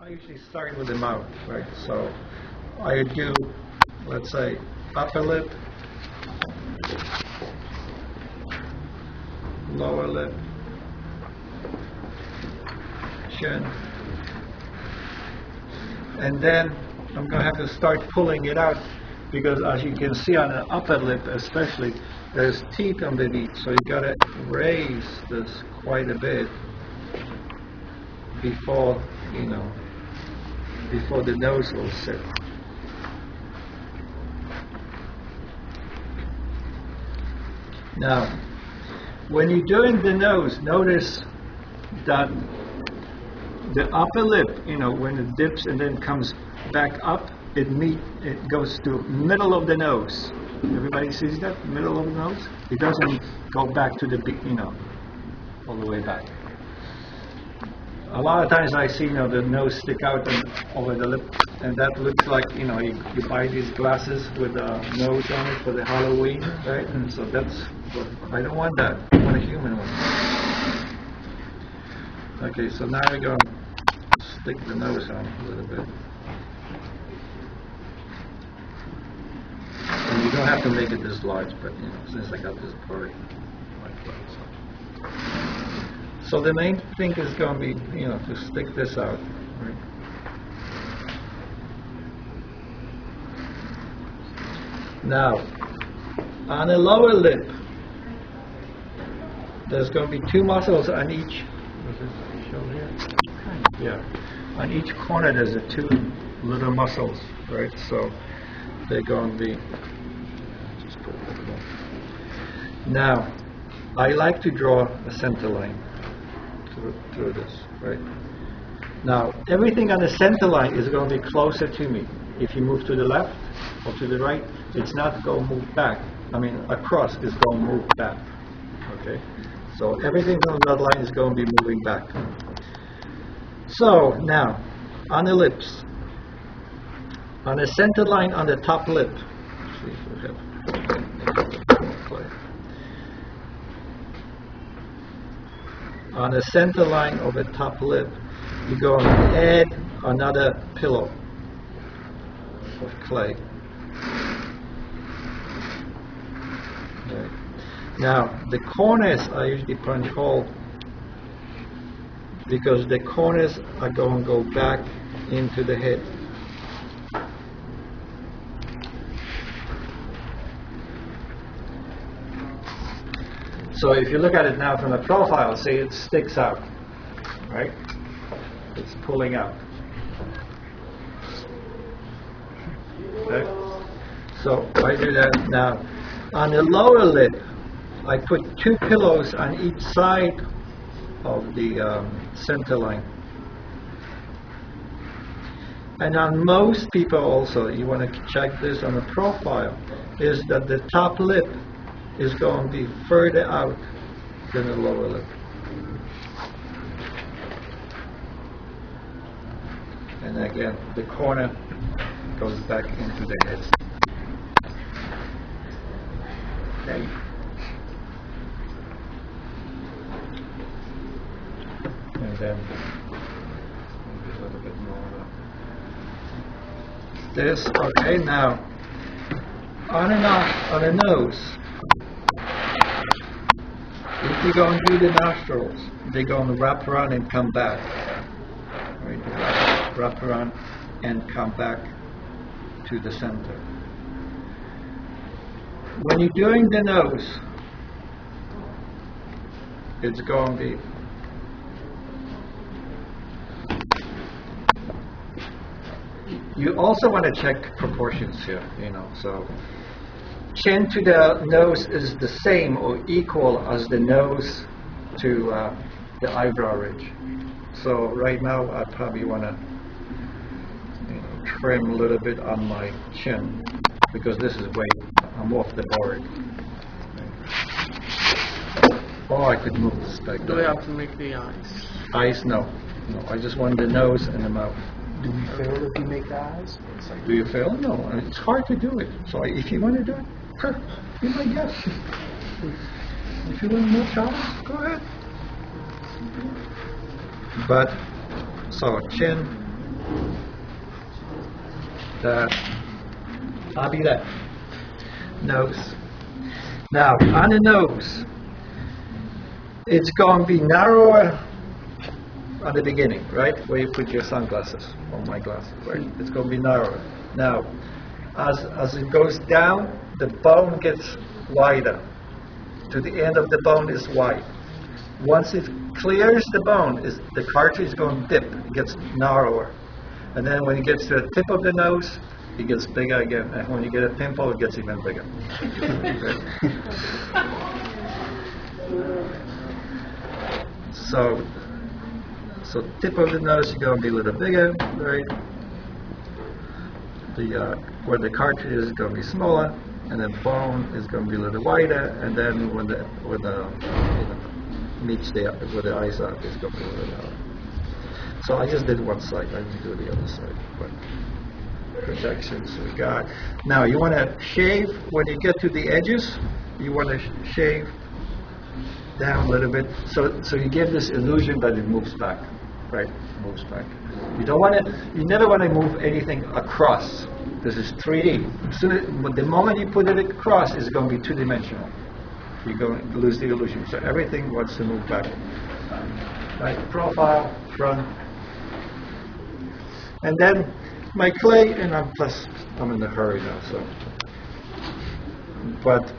I usually start with the mouth, right? So I do, let's say, upper lip, lower lip, chin, and then I'm going to have to start pulling it out because as you can see on the upper lip especially, there's teeth underneath, so you got to raise this quite a bit before, before the nose will sit. Now, when you're doing the nose, notice that the upper lip, when it dips and then comes back up, it goes to middle of the nose. Everybody sees that? Middle of the nose? It doesn't go back to the all the way back. A lot of times I see, the nose stick out over the lip, and that looks like, you buy these glasses with a nose on it for the Halloween, right? And so I don't want that. I want a human one. Okay, so now we're going to stick the nose on a little bit. And you don't have to make it this large, but, since I got this blurry, like that. So the main thing is going to be, to stick this out, right? Now, on the lower lip, there's going to be two muscles on each. Show here? Yeah. On each corner, there's the two little muscles, right? So they're going to be. Just put it over there. Now, I like to draw a center line through this, right? Now, everything on the center line is going to be closer to me. If you move to the left or to the right, it's not going to move back. Across is going to move back, okay? So everything on that line is going to be moving back. So now, on the lips, on the center line on the top lip, let's see if we have on the center line of the top lip, you're going to add another pillow of clay. Right. Now, the corners I usually punch hole because the corners are going to go back into the head. So if you look at it now from the profile, see it sticks out, right? It's pulling out. Okay. So I do that now. On the lower lip, I put two pillows on each side of the center line. And on most people also, you want to check this on the profile, is that the top lip is going to be further out than the lower lip. And again, the corner goes back into the head. Okay. And then maybe a little bit more of this. Okay, now on and off on the nose. If you're going to do the nostrils, they're going to wrap around and come back. Right? Wrap around and come back to the center. When you're doing the nose, it's going to be you also want to check proportions here, so chin to the nose is the same or equal as the nose to the eyebrow ridge. So right now I probably want to trim a little bit on my chin because this is I'm off the board. Or I could move this back. Do we have to make the eyes? Eyes, no. I just want the nose and the mouth. Do we fail if you make the eyes? Do you fail? No. It's hard to do it. So if you want to do it, be my guest. If you want more challenge, go ahead. But, so chin, That. I'll be that. Nose. Now, on the nose, it's going to be narrower at the beginning, right? Where you put your sunglasses, or my glasses, right? It's going to be narrower. Now, as it goes down, the bone gets wider. To the end of the bone is wide. Once it clears the bone, the cartilage is going to dip. It gets narrower. And then when it gets to the tip of the nose, it gets bigger again. And when you get a pimple, it gets even bigger. So tip of the nose is going to be a little bigger, right? Where the cartilage is going to be smaller, and the bone is going to be a little wider, and then when the meets where the eyes are, it's going to be a little narrower. So I just did one side. I didn't do the other side. But projections we got. Now you want to shave when you get to the edges. You want to shave down a little bit, so you give this illusion that it moves back, right? Moves back. You don't want to. You never want to move anything across. This is 3D. But the moment you put it across, it's going to be two-dimensional. You're going to lose the illusion. So everything wants to move back. Right? Profile, front, and then my clay. And I'm in a hurry now. So, but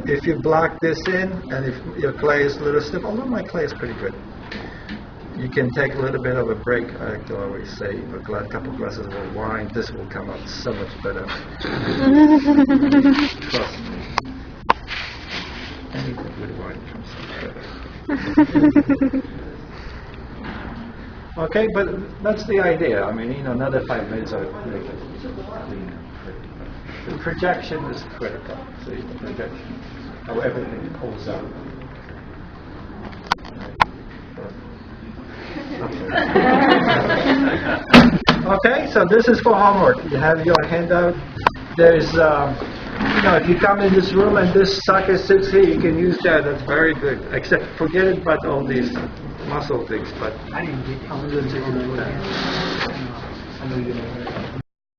if you block this in, and if your clay is a little stiff, although my clay is pretty good, you can take a little bit of a break. I like to always say, a couple glasses of wine, this will come out so much better. Trust me. Anything with wine comes out better. Okay, but that's the idea. I mean, another 5 minutes of make it clean. The projection is critical. See, the projection, how everything pulls out. Okay, so this is for homework. You have your handout. There's, if you come in this room and this sucker sits here, you can use that. That's very good. Except forget it about all these muscle things. But I didn't get. I was going to take it away. I know you know.